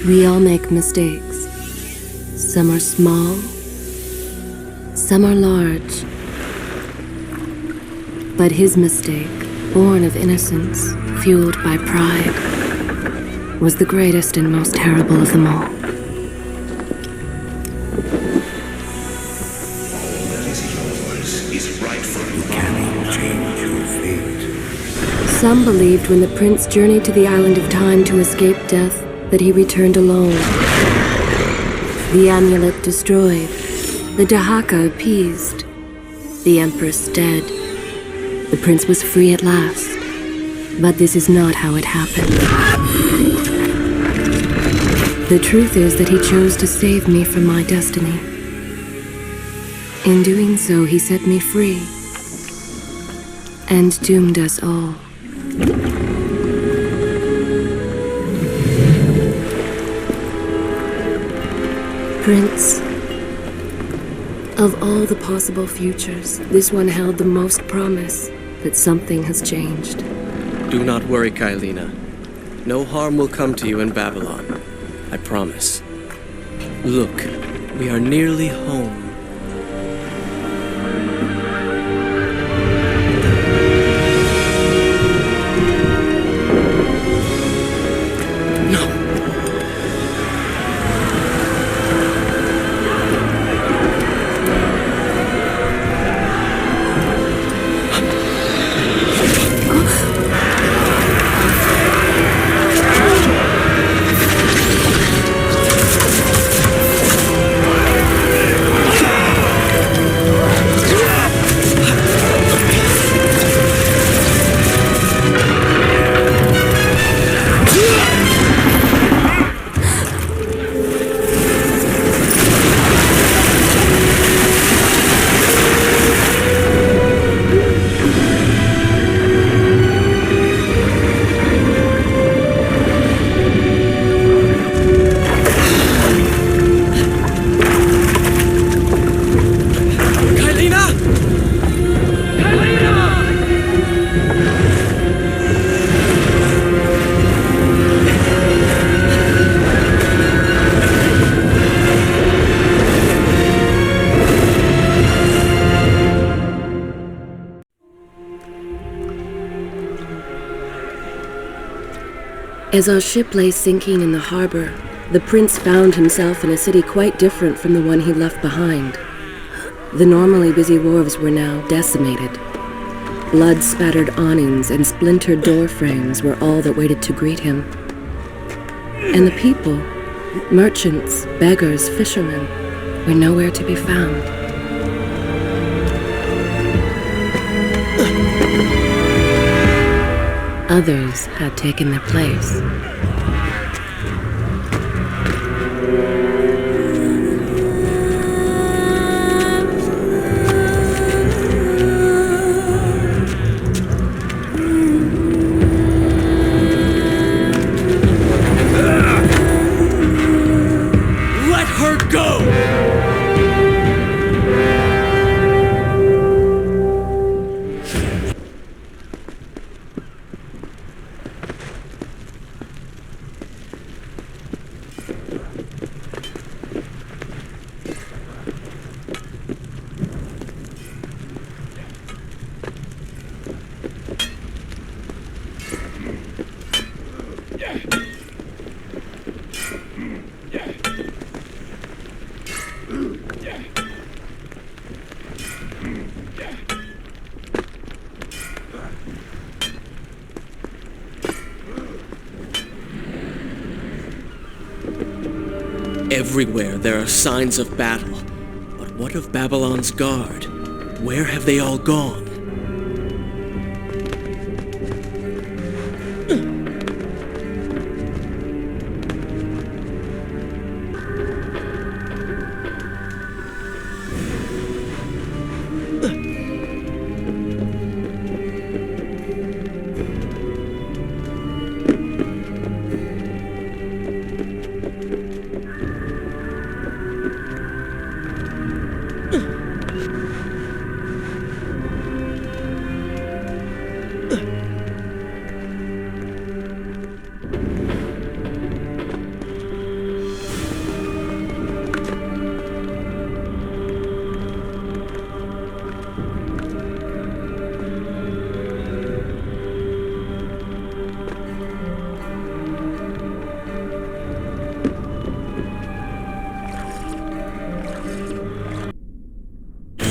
We all make mistakes. Some are small, some are large. But his mistake, born of innocence, fueled by pride, was the greatest and most terrible of them all. Some believed when the prince journeyed to the island of time to escape death, that he returned alone. The amulet destroyed, the Dahaka appeased, the empress dead. The prince was free at last. But this is not how it happened. The truth is that he chose to save me from my destiny. In doing so, he set me free. And doomed us all. Prince, of all the possible futures, this one held the most promise that something has changed. Do not worry, Kaileena. No harm will come to you in Babylon. I promise. Look, we are nearly home. As our ship lay sinking in the harbor, the prince found himself in a city quite different from the one he left behind. The normally busy wharves were now decimated. Blood-spattered awnings and splintered door frames were all that waited to greet him. And the people, merchants, beggars, fishermen, were nowhere to be found. Others had taken their place. Let her go! Everywhere there are signs of battle. But what of Babylon's guard? Where have they all gone?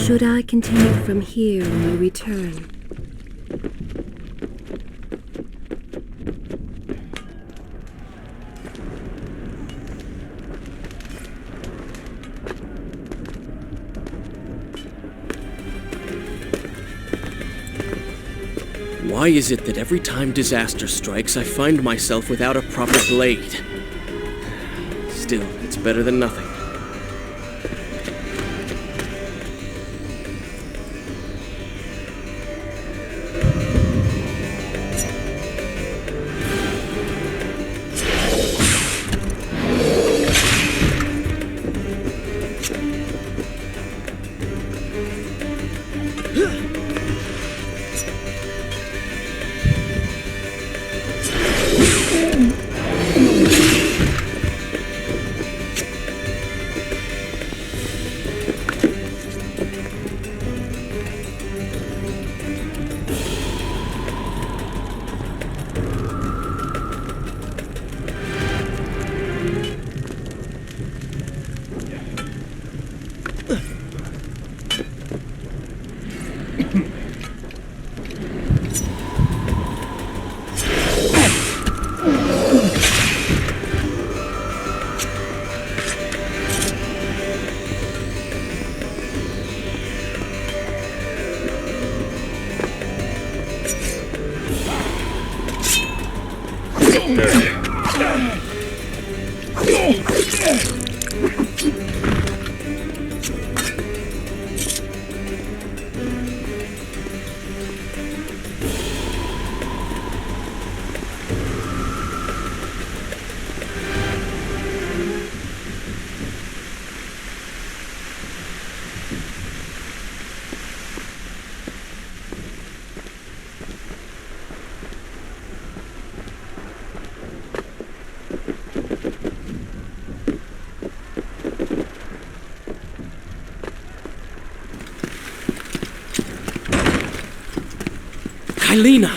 Should I continue from here when we return? Why is it that every time disaster strikes, I find myself without a proper blade? Still, it's better than nothing. Kaileena!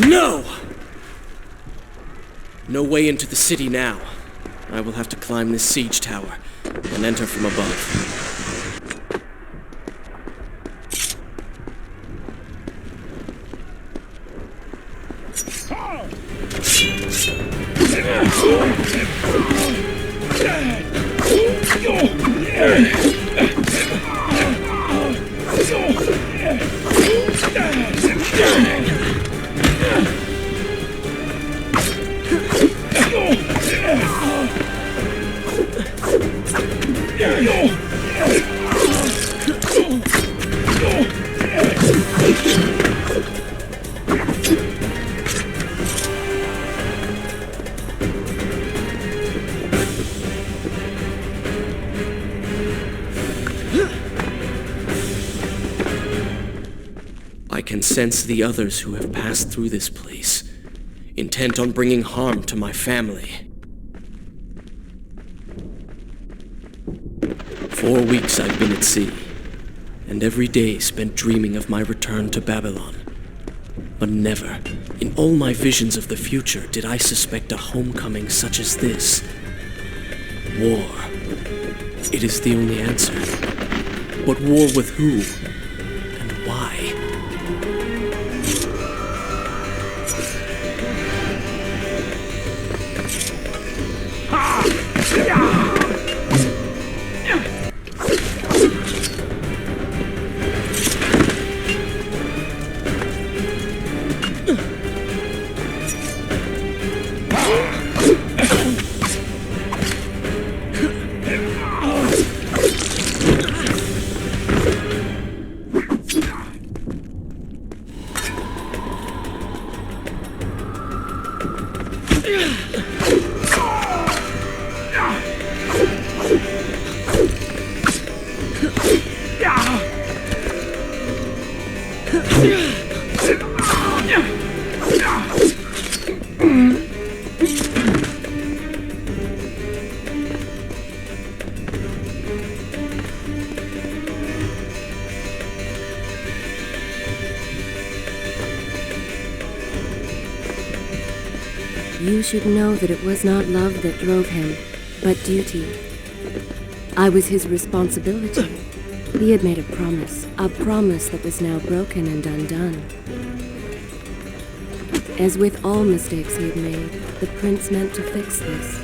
No! No way into the city now. I will have to climb this siege tower and enter from above. I can sense the others who have passed through this place, intent on bringing harm to my family. 4 weeks I've been at sea, and every day spent dreaming of my return to Babylon. But never, in all my visions of the future, did I suspect a homecoming such as this. War. It is the only answer. But war with who? And why? You should know that it was not love that drove him, but duty. I was his responsibility. He had made a promise that was now broken and undone. As with all mistakes he had made, the prince meant to fix this.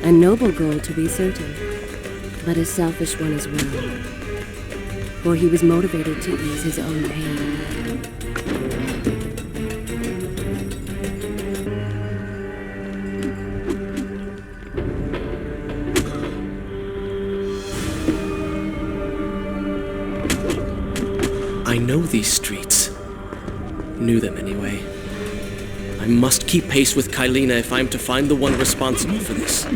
A noble goal, to be certain, but a selfish one as well. For he was motivated to ease his own pain. I know these streets. Knew them anyway. I must keep pace with Kaileena if I'm to find the one responsible for this.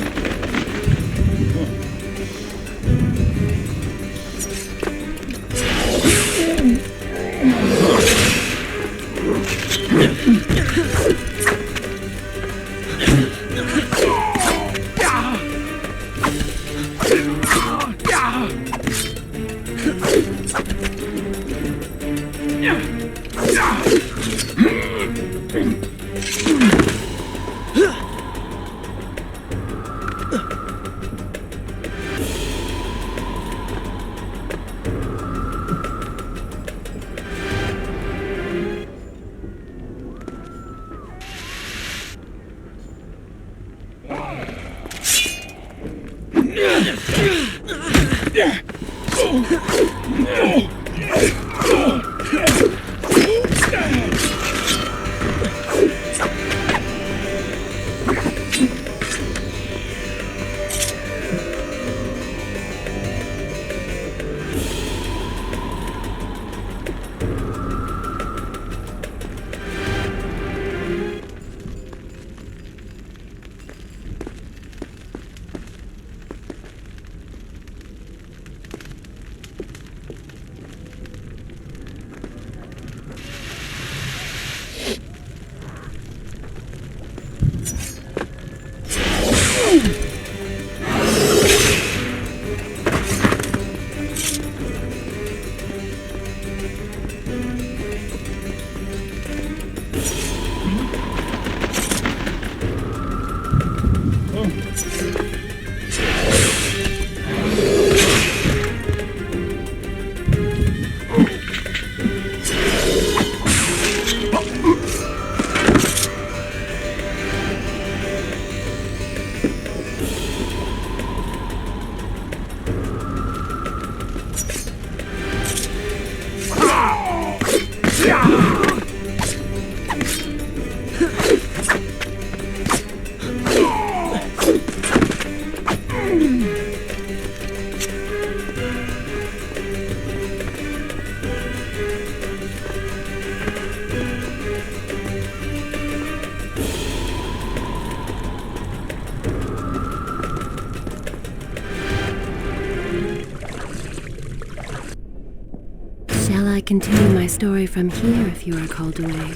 I continue my story from here if you are called away.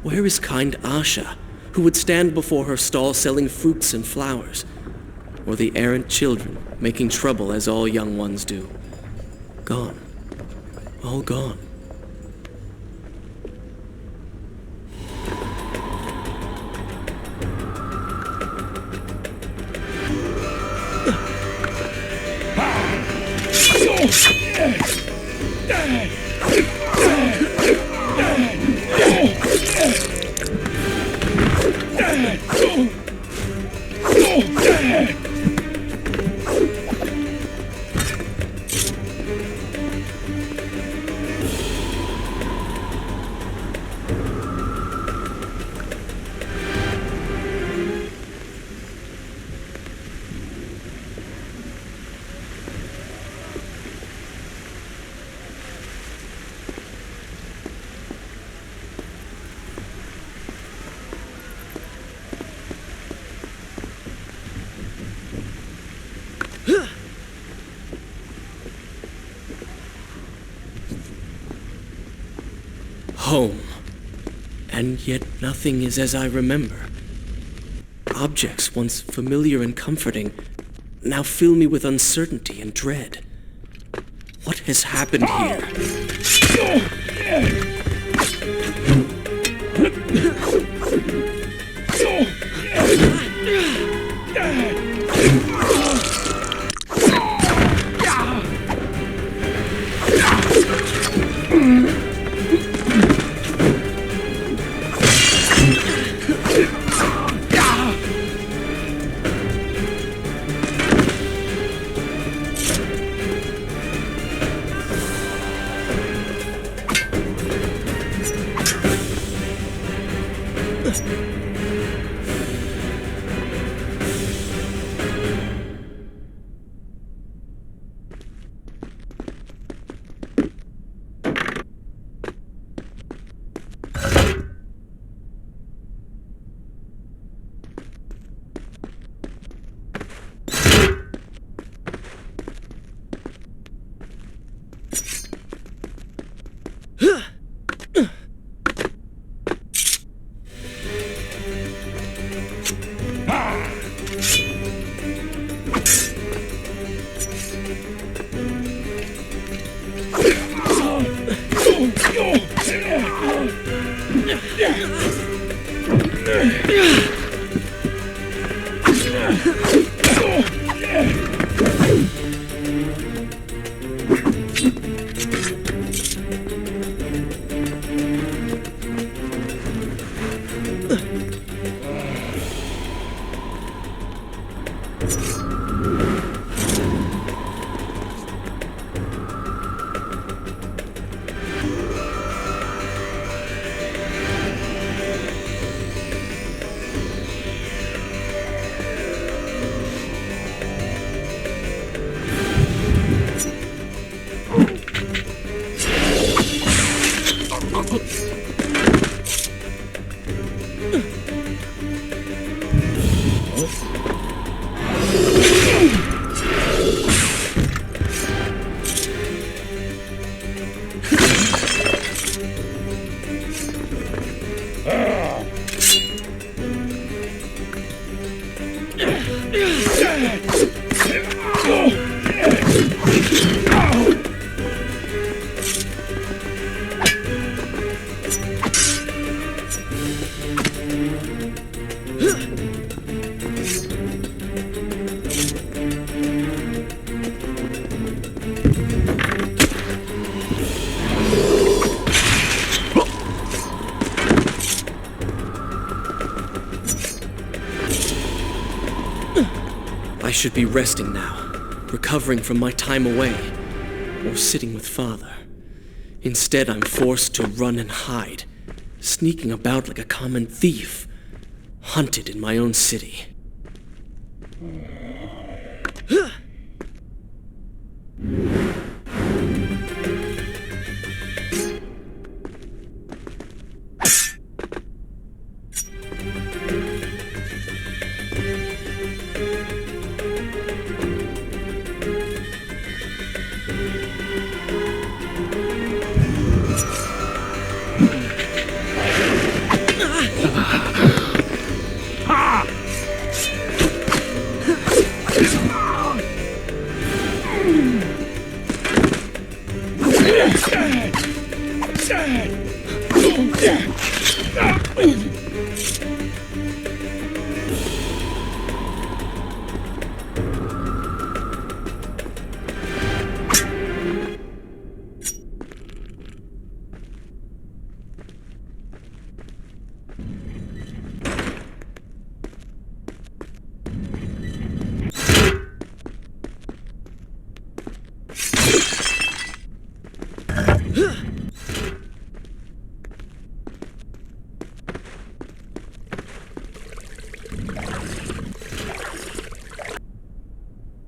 Where is kind Asha, who would stand before her stall selling fruits and flowers? Or the errant children, making trouble as all young ones do? Gone. All gone. Home. And yet nothing is as I remember. Objects once familiar and comforting now fill me with uncertainty and dread. What has happened here? I should be resting now, recovering from my time away, or sitting with Father. Instead, I'm forced to run and hide, sneaking about like a common thief, hunted in my own city.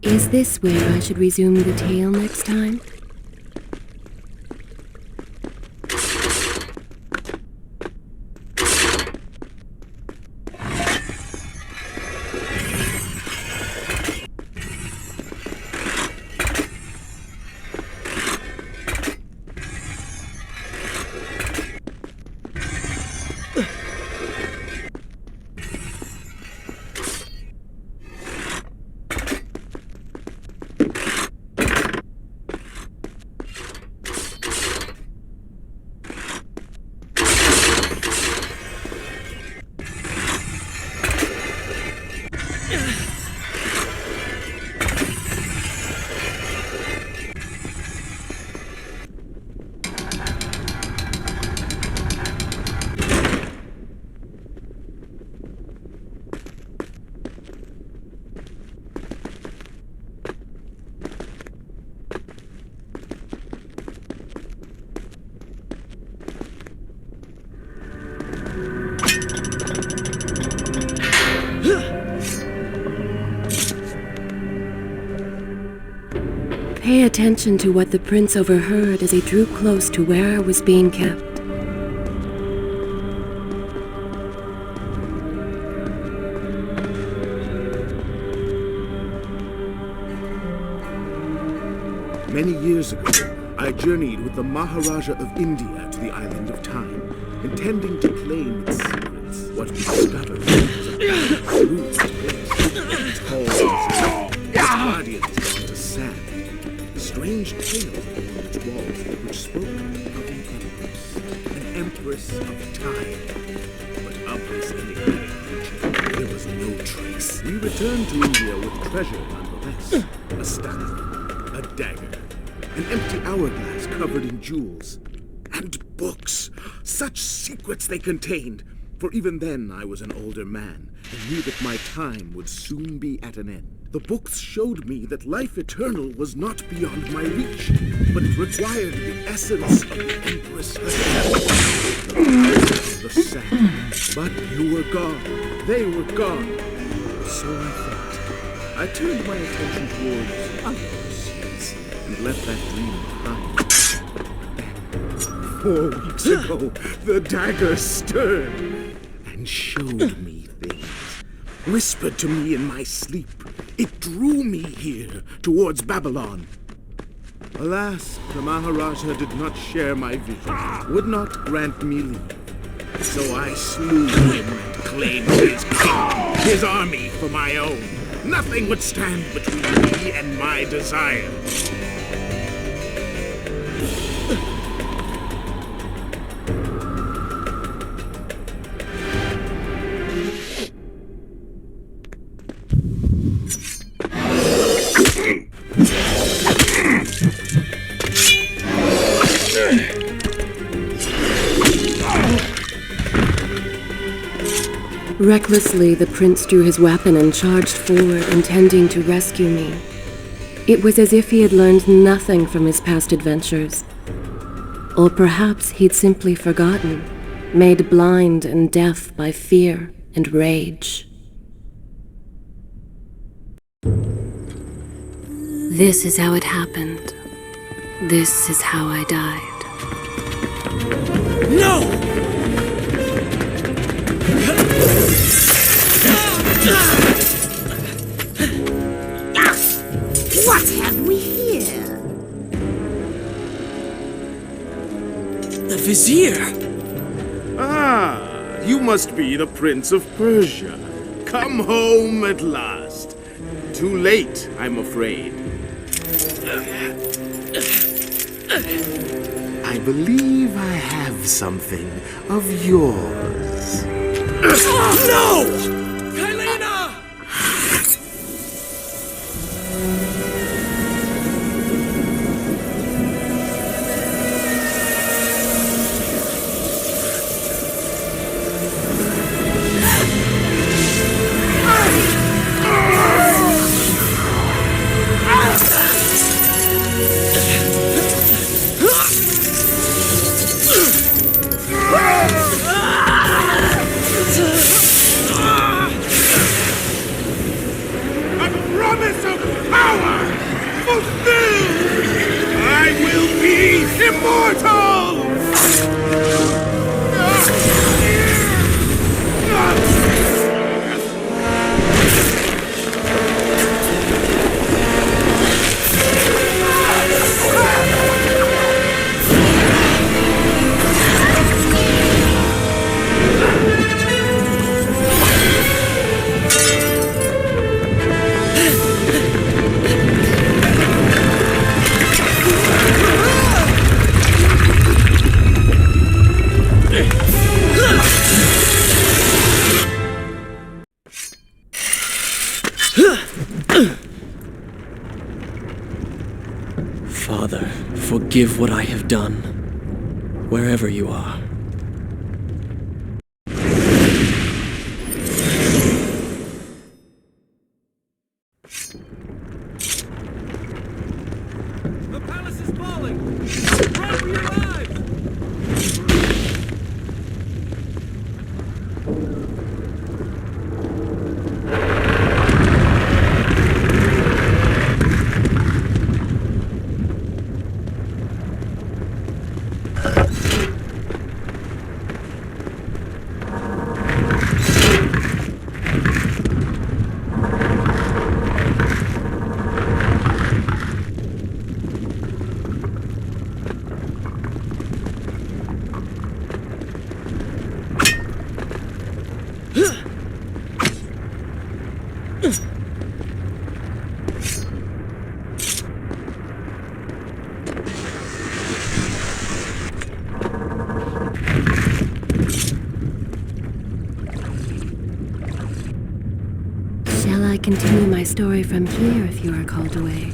Is this where I should resume the tale next time? pay attention to what the prince overheard as he drew close to where I was being kept. Many years ago, I journeyed with the Maharaja of India to the island of Time, intending to claim its secrets. What we discovered was a bruised place, tall and its guardians gone to sand. Strange tales upon its walls which spoke of an empress of time. But of this enigmatic creature, there was no trace. We returned to India with treasure nonetheless. A staff, a dagger, an empty hourglass covered in jewels, and books. Such secrets they contained. For even then I was an older man, and knew that my time would soon be at an end. The books showed me that life eternal was not beyond my reach, but it required the essence of the Empress herself. The sand. But you were gone. They were gone. So I thought. I turned my attention towards other pursuits, and left that dream behind. 4 weeks ago, the dagger stirred and showed me things. Whispered to me in my sleep. It drew me here, towards Babylon. Alas, the Maharaja did not share my vision, would not grant me leave. So I slew him and claimed his kingdom, his army for my own. Nothing would stand between me and my desire. Recklessly, the prince drew his weapon and charged forward, intending to rescue me. It was as if he had learned nothing from his past adventures. Or perhaps he'd simply forgotten, made blind and deaf by fear and rage. This is how it happened. This is how I died. No! What have we here? The Vizier! Ah, you must be the Prince of Persia. Come home at last. Too late, I'm afraid. I believe I have something of yours. No! Kaileena! Immortal! Father, forgive what I have done, wherever you are. The palace is falling! Run for your lives! continue my story from here if you are called away.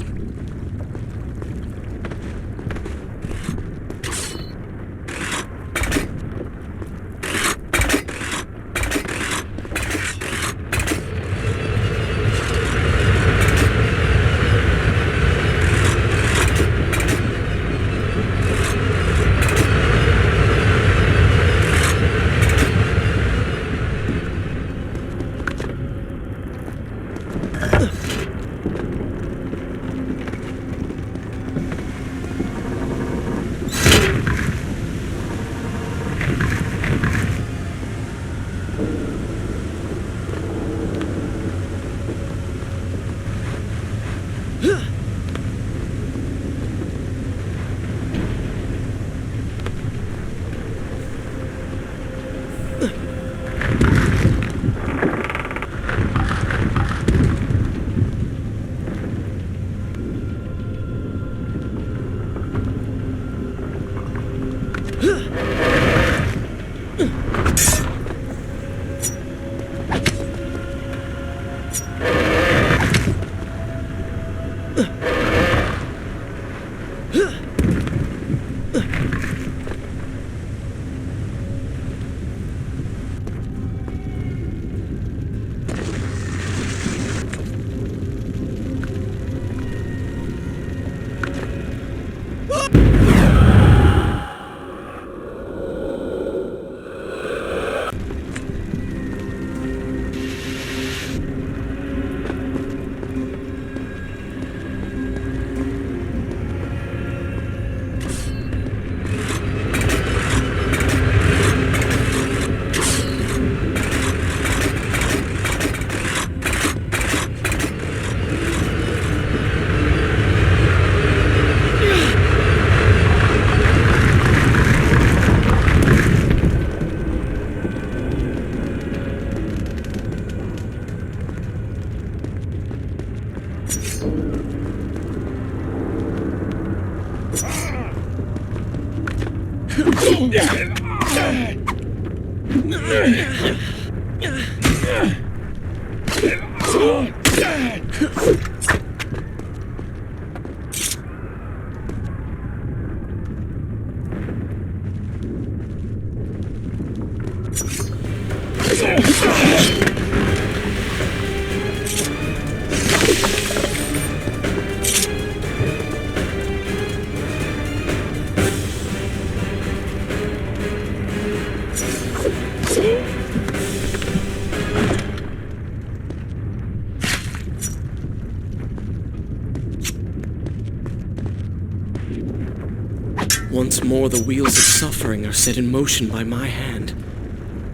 Once more, the wheels of suffering are set in motion by my hand.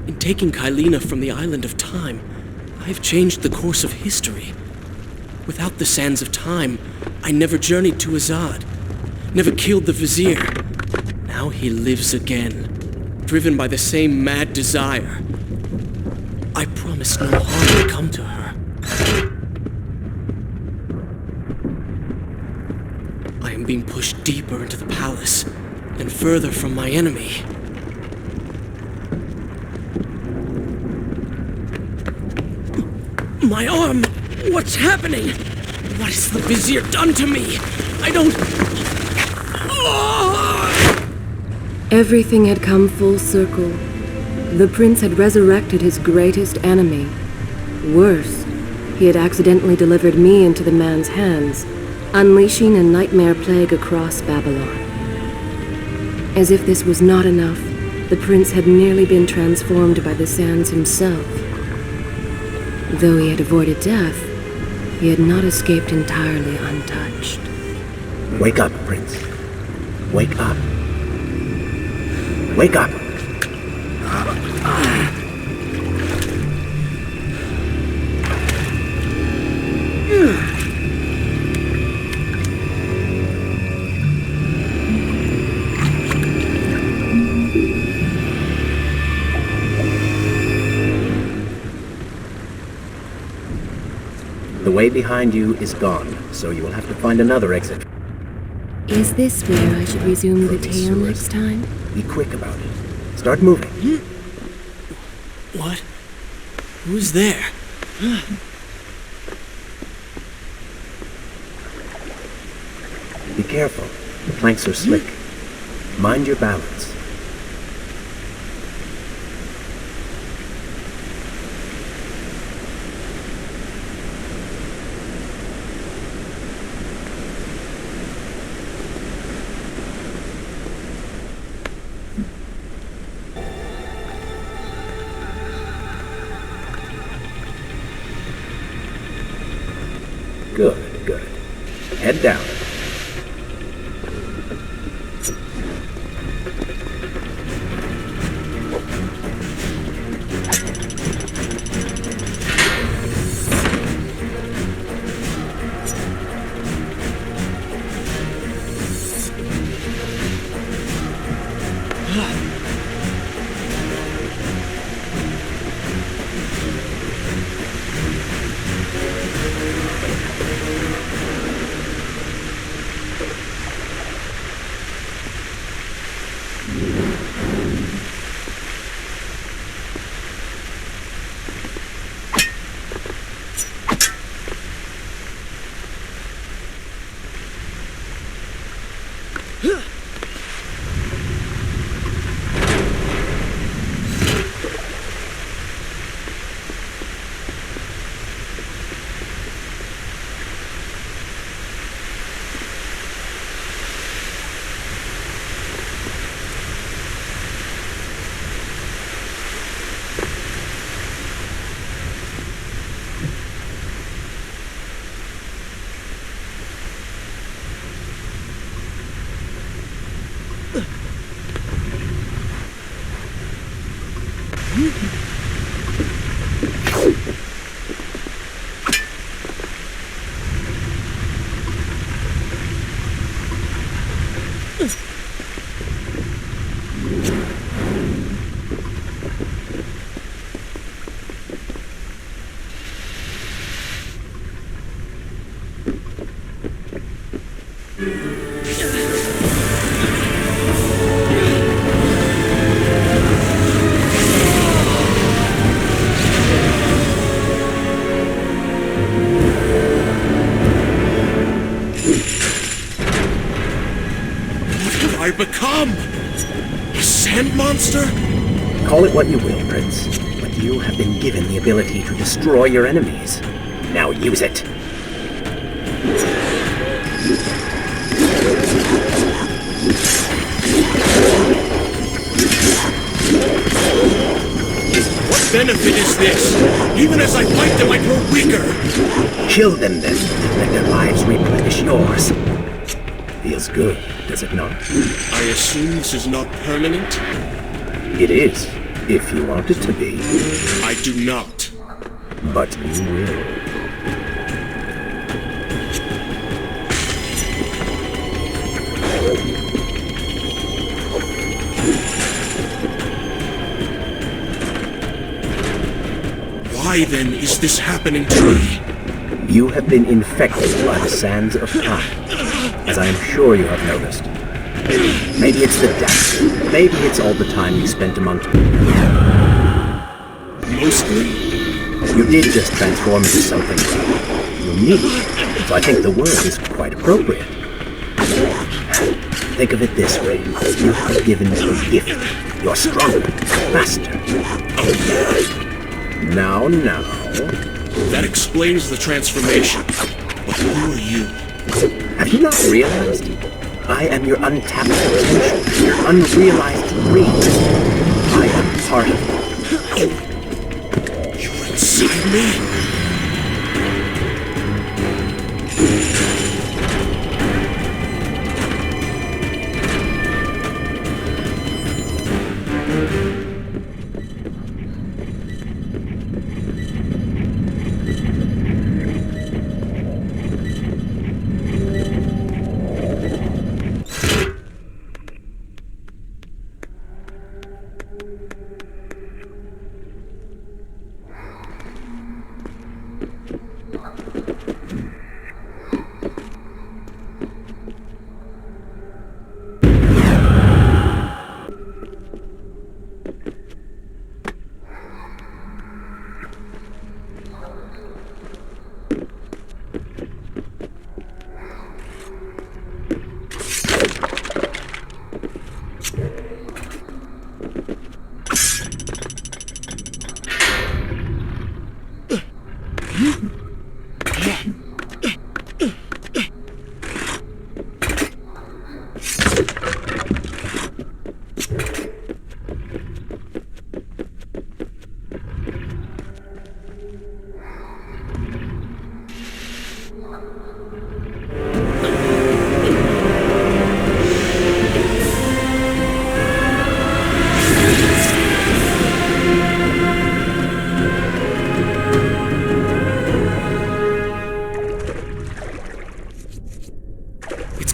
In taking Kaileena from the island of time, I have changed the course of history. Without the sands of time, I never journeyed to Azad, never killed the Vizier. Now he lives again, driven by the same mad desire. I promised no harm would come to her. I am being pushed deeper into the palace, and further from my enemy. My arm! What's happening? What has the Vizier done to me? I don't... Everything had come full circle. The prince had resurrected his greatest enemy. Worse, he had accidentally delivered me into the man's hands, unleashing a nightmare plague across Babylon. As if this was not enough, the prince had nearly been transformed by the sands himself. Though he had avoided death, he had not escaped entirely untouched. Wake up, Prince. Wake up. Wake up! The way behind you is gone, so you will have to find another exit. Is this where I should resume the tale next time? Be quick about it. Start moving. What? Who's there? careful. The planks are slick. Mind your balance. Good, good. Head down. I become? A sand monster? Call it what you will, Prince, but you have been given the ability to destroy your enemies. Now use it. What benefit is this? Even as I fight them, I grow weaker. Kill them then. Let their lives replenish yours. Feels good, does it not? I assume this is not permanent? It is, if you want it to be. I do not. But you will. Why then is this happening to me? You have been infected by the sands of time, as I am sure you have noticed. Maybe it's the death. Maybe it's all the time you spent among... Mostly? You did just transform into something unique, so I think the word is quite appropriate. Think of it this way. You have given a gift. You're stronger, faster. Now. That explains the transformation. But who are you? Have you not realized? I am your untapped potential, your unrealized dreams. I am part of you. You're inside me?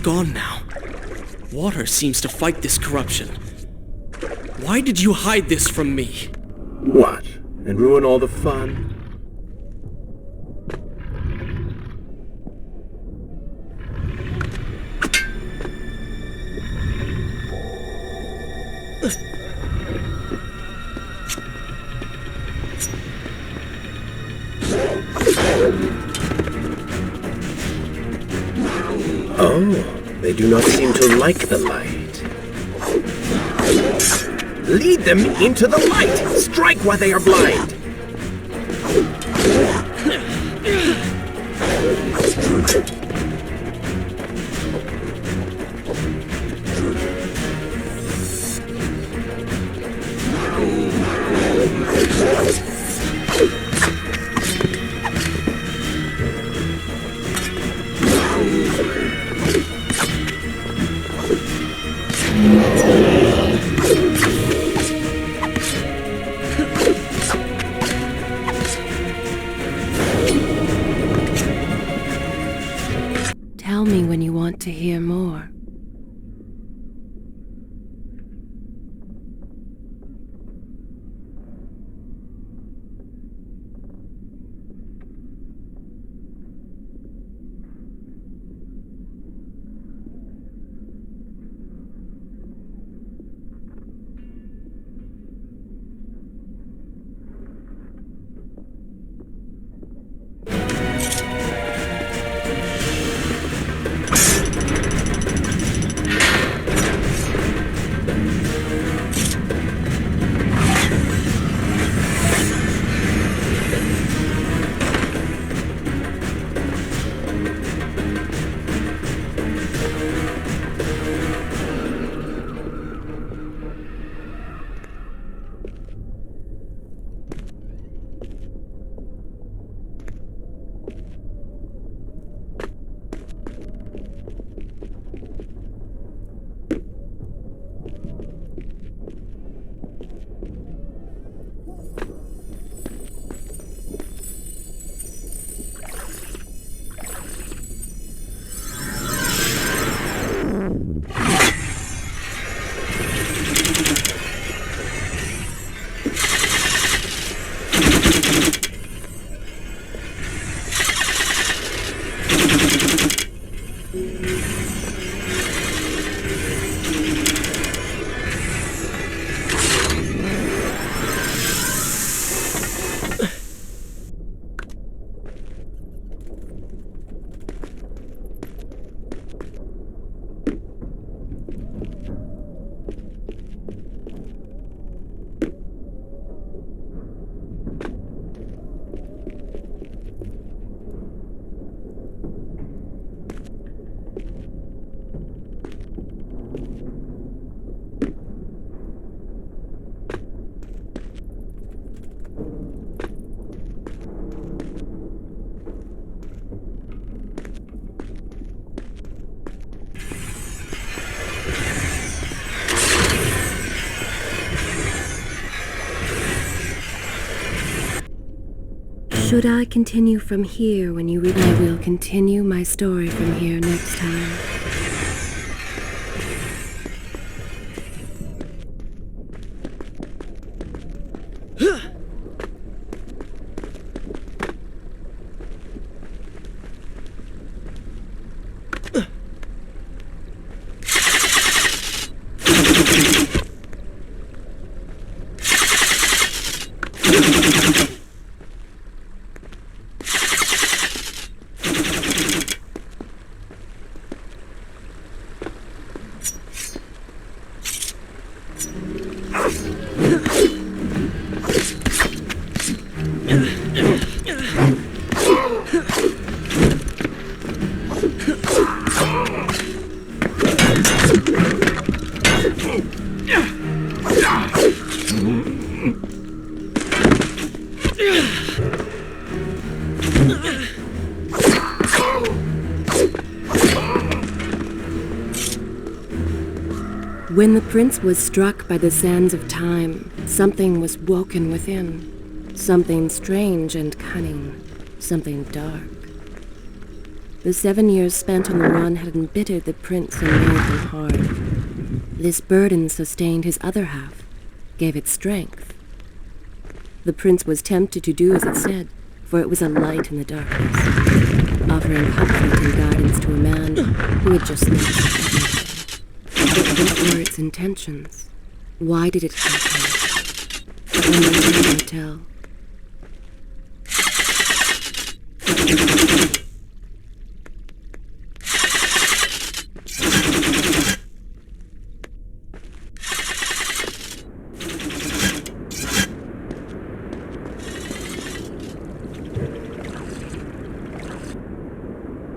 gone now. Water seems to fight this corruption. Why did you hide this from me? What? And ruin all the fun? Oh, they do not seem to like the light. Lead them into the light! Strike while they are blind! Tell me when you want to hear more. Should I continue from here when you read? I will continue my story from here next time. When the prince was struck by the sands of time, something was woken within. Something strange and cunning. Something dark. The 7 years spent on the run had embittered the prince and made him hard. This burden sustained his other half, gave it strength. The prince was tempted to do as it said, for it was a light in the darkness, offering comfort and guidance to a man who had just lost. But what were its intentions? Why did it help him? Only time will tell.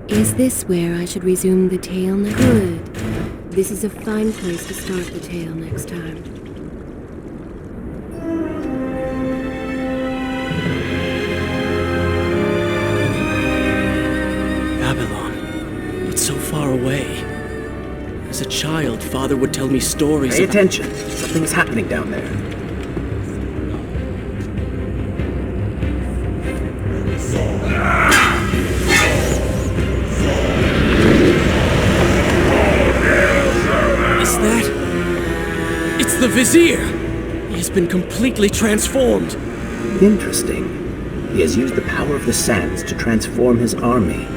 Is this where I should resume the tale now? Good. This is a fine place to start the tale next time. Babylon, but so far away. As a child, Father would tell me stories Pay of... attention. Something's happening down there. The Vizier! He has been completely transformed. Interesting. He has used the power of the sands to transform his army.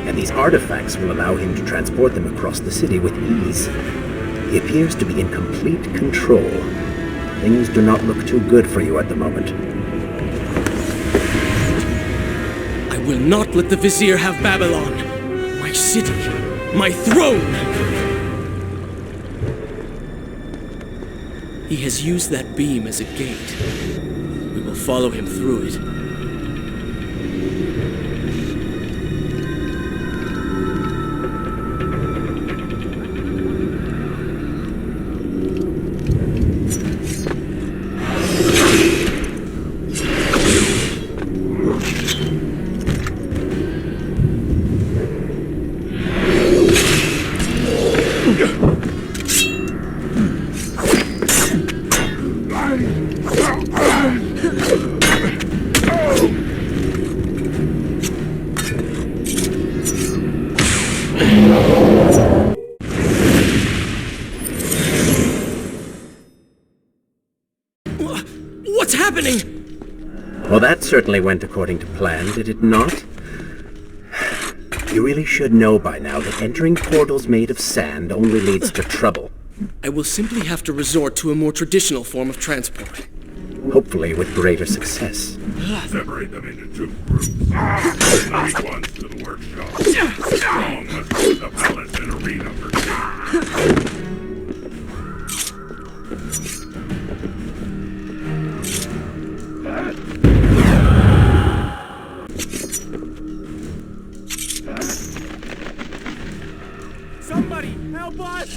And these artifacts will allow him to transport them across the city with ease. He appears to be in complete control. Things do not look too good for you at the moment. I will not let the Vizier have Babylon. My city. My throne! He has used that beam as a gate. We will follow him through it. What's happening? Well, that certainly went according to plan, did it not? You really should know by now that entering portals made of sand only leads to trouble. I will simply have to resort to a more traditional form of transport. Hopefully with greater success. Separate them into two groups. Send ones to the workshop. Strong must go to the palace and arena for tea. Somebody, help us!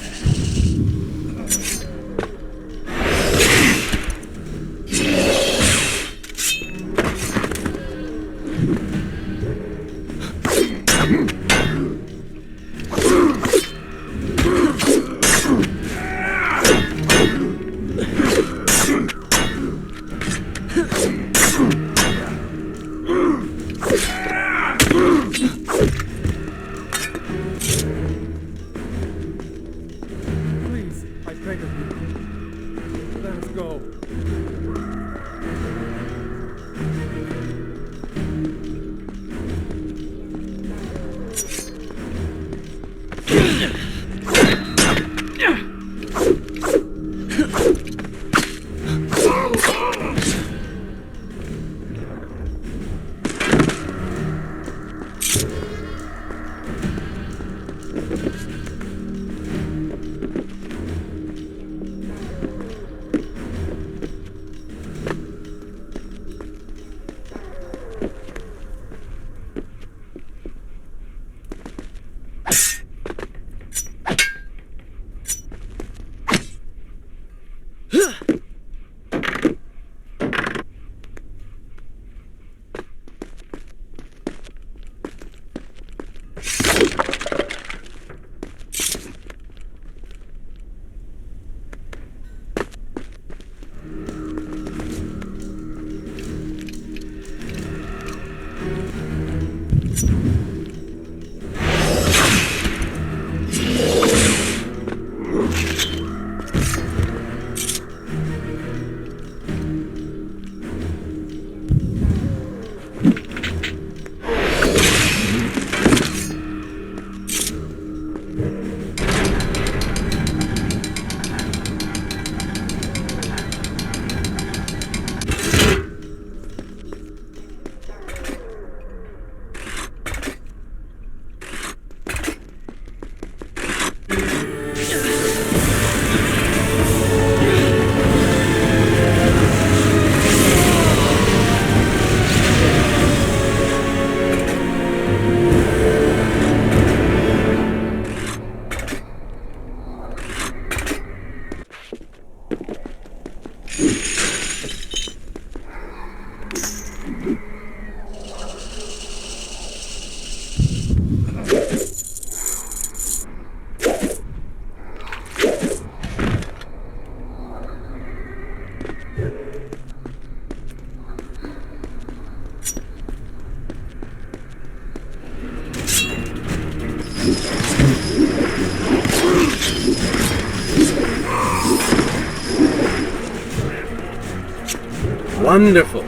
Wonderful.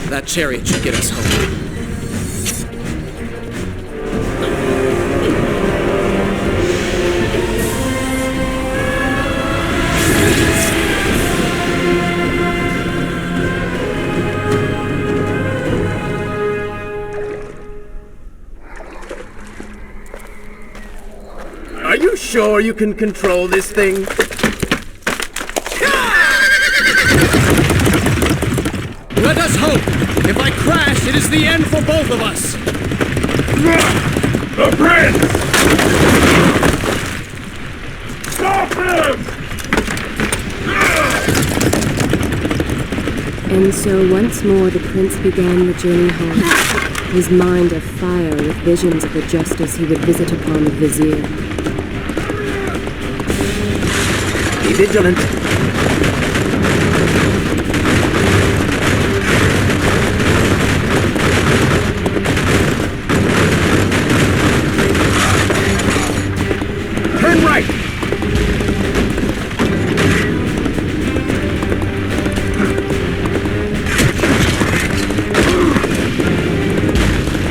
That chariot should get us home. Are you sure you can control this thing? Let us hope! If I crash, it is the end for both of us! The prince! Stop him! And so once more the prince began the journey home, his mind afire with visions of the justice he would visit upon the Vizier. Be vigilant. Turn right!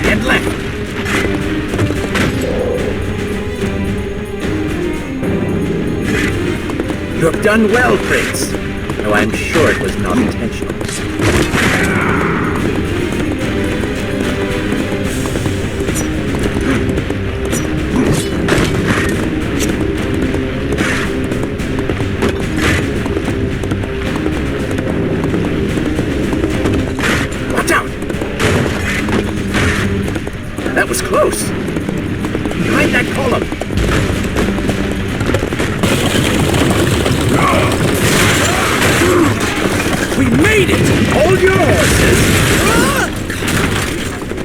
And left! You have done well, Prince, though I'm sure it was not intentional. Watch out! That was close. Behind that column. We made it! Hold your horses!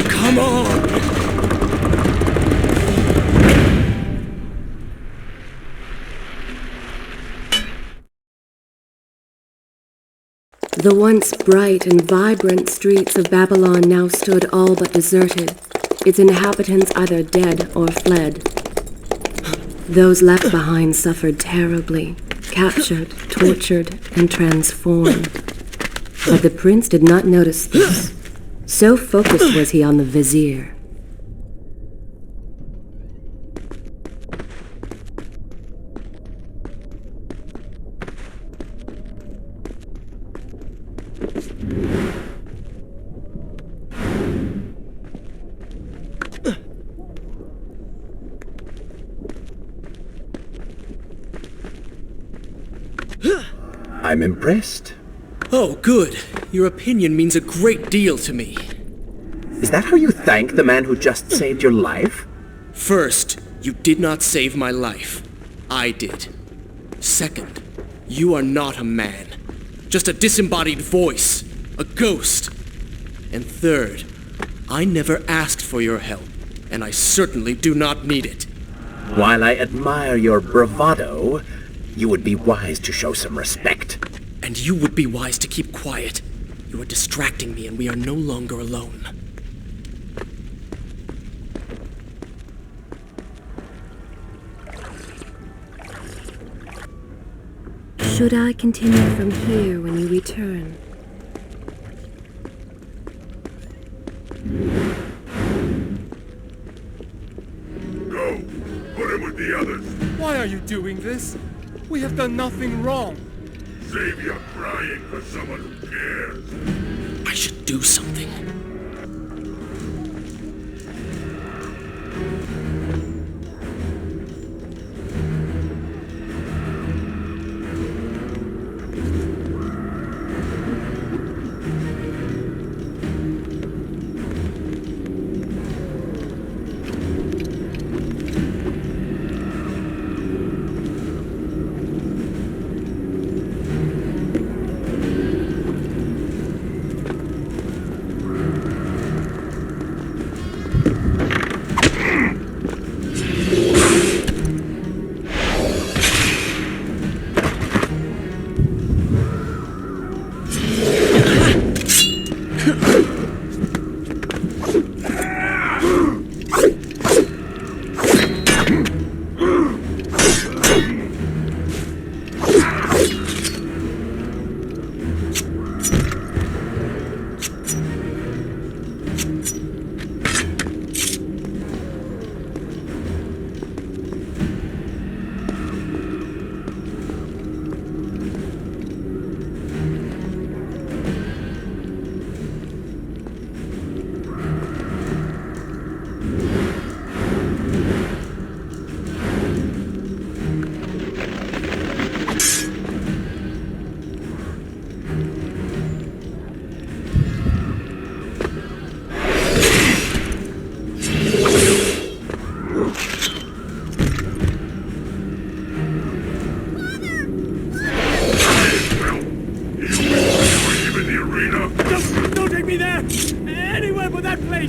Come on! The once bright and vibrant streets of Babylon now stood all but deserted, its inhabitants either dead or fled. Those left behind suffered terribly, captured, tortured, and transformed. But the prince did not notice this. So focused was he on the Vizier. I'm impressed. Oh, good. Your opinion means a great deal to me. Is that how you thank the man who just saved your life? First, you did not save my life. I did. Second, you are not a man. Just a disembodied voice. A ghost. And third, I never asked for your help, and I certainly do not need it. While I admire your bravado, you would be wise to show some respect. And you would be wise to keep quiet. You are distracting me, and we are no longer alone. Should I continue from here when you return? Go! Put him with the others! Why are you doing this? We have done nothing wrong. Save your crying for someone who cares! I should do something.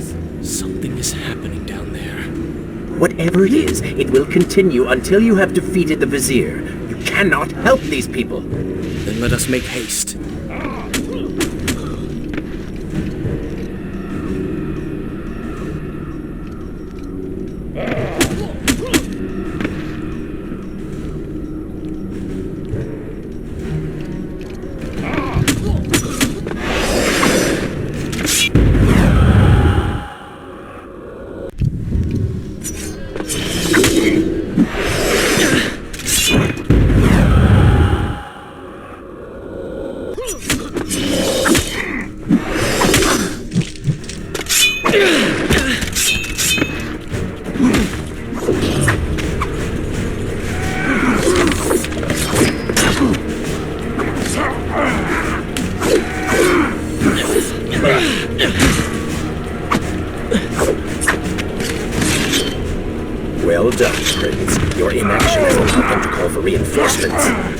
face! Something is happening down there. Whatever it is, it will continue until you have defeated the Vizier. You cannot help these people. Then let us make haste. Well done, Prince. Your inaction has allowed them to call for reinforcements.